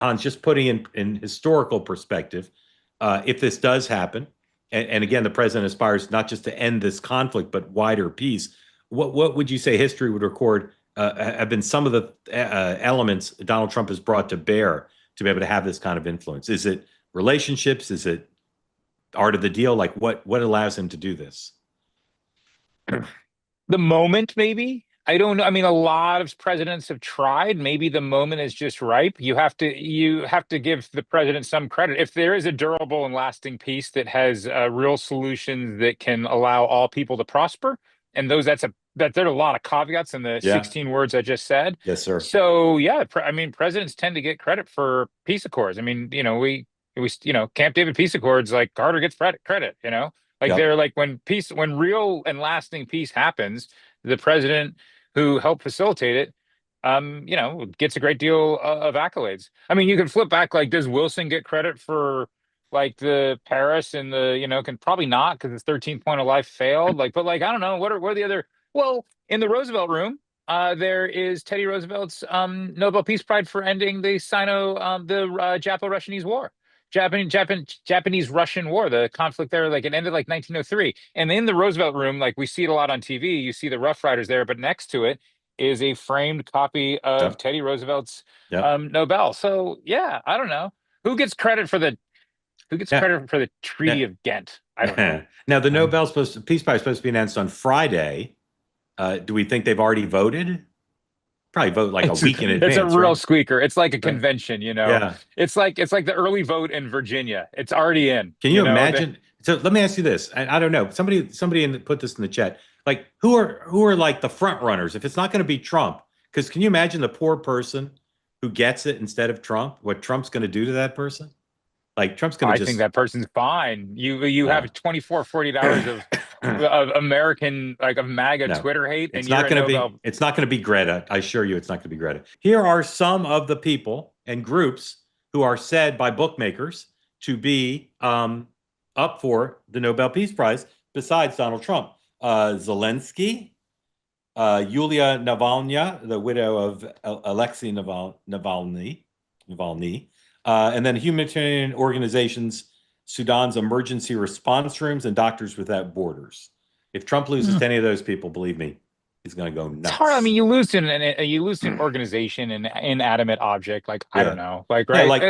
Hans, just putting in historical perspective, if this does happen, and again, the president aspires not just to end this conflict, but wider peace, what would you say history would record have been some of the elements Donald Trump has brought to bear to be able to have this kind of influence? Is it relationships? Is it art of the deal? Like what allows him to do this? The moment, maybe. I don't know. I mean, a lot of presidents have tried. Maybe the moment is just ripe. You have to give the president some credit. If there is a durable and lasting peace that has real solutions that can allow all people to prosper, and that there are a lot of caveats in the Yeah. 16 words I just said. Yes, sir. So yeah, I mean, presidents tend to get credit for peace accords. I mean, Camp David peace accords, like Carter gets credit, like Yep. they're like when real and lasting peace happens, the president who helped facilitate it, gets a great deal of accolades. I mean, you can flip back, like, does Wilson get credit for like the Paris and can probably not because his 13th point of life failed. Like, but like, I don't know, what are the other, well, in the Roosevelt room, there is Teddy Roosevelt's Nobel Peace Prize for ending the Japo-Russianese War. Japanese-Russian War, the conflict there, like it ended like 1903. And in the Roosevelt room, like we see it a lot on TV, you see the Rough Riders there, but next to it is a framed copy of Yep. Teddy Roosevelt's Yep. Nobel. So yeah, I don't know. Who gets credit for the who gets Yeah. credit for the Treaty Yeah. of Ghent? I don't know. Now the Um, Peace Prize is supposed to be announced on Friday. Do we think they've already voted? Probably vote like a it's week in it's a advance, real right? squeaker. It's like a Right. convention. Yeah. It's like the early vote in Virginia. It's already in, Can you imagine? So let me ask you this. I don't know. Put this in the chat. Like who are like the front runners? If it's not going to be Trump, because can you imagine the poor person who gets it instead of Trump? What Trump's going to do to that person? Like Trump's going to I think just that person's fine. You uh, have 24, 48 hours of American, like, of MAGA no. Twitter hate, and It's you're not a going to be. Nobel. It's not going to be Greta. I assure you, it's not going to be Greta. Here are some of the people and groups who are said by bookmakers to be up for the Nobel Peace Prize besides Donald Trump. Zelensky, Yulia Navalny, the widow of Alexei Navalny, and then humanitarian organizations, Sudan's emergency response rooms, and Doctors Without Borders. If Trump loses Hmm. to any of those people, believe me, he's going to go It's hard. I nuts. mean, you lose to an organization, an inanimate object. Like, I don't Yeah, know. Like, yeah, right? Like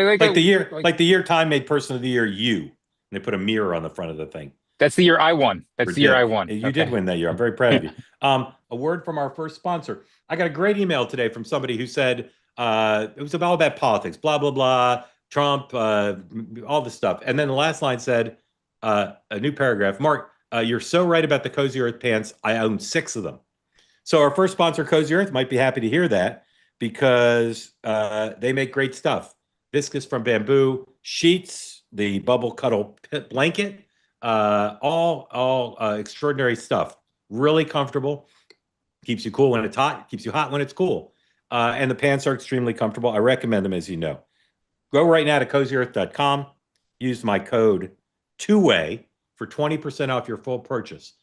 like the year Time made Person of the Year you, and they put a mirror on the front of the thing. that's the year I won. That's For the year I Dick. won. You did Okay. win that year. I'm very proud of you. A word from our first sponsor. I got a great email today from somebody who said it was all about politics, blah, blah, blah, Trump, all this stuff. And then the last line said a new paragraph. Mark, you're so right about the Cozy Earth pants. I own 6 of them. So our first sponsor, Cozy Earth, might be happy to hear that because they make great stuff. Viscous from bamboo, sheets, the bubble cuddle blanket, all extraordinary stuff. Really comfortable. Keeps you cool when it's hot. Keeps you hot when it's cool. And the pants are extremely comfortable. I recommend them, as you know. Go right now to cozyearth.com. Use my code two-way for 20% off your full purchase.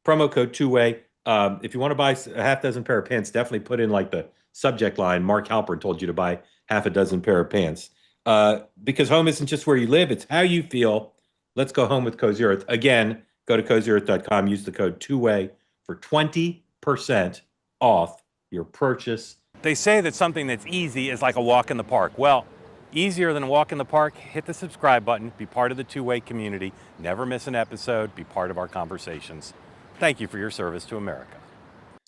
Promo code two-way. If you want to buy a half dozen pair of pants, definitely put in like the subject line. Mark Halpern told you to buy half a dozen pair of pants. Because home isn't just where you live, it's how you feel. Let's go home with Cozy Earth. Again, go to cozyearth.com. Use the code two-way for 20% off your purchase. They say that something that's easy is like a walk in the park. Well, easier than a walk in the park, hit the subscribe button, be part of the two-way community, never miss an episode, be part of our conversations. Thank you for your service to America.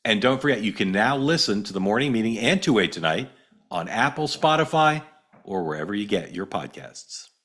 And don't forget, you can now listen to the morning meeting and two-way tonight on Apple, Spotify, or wherever you get your podcasts.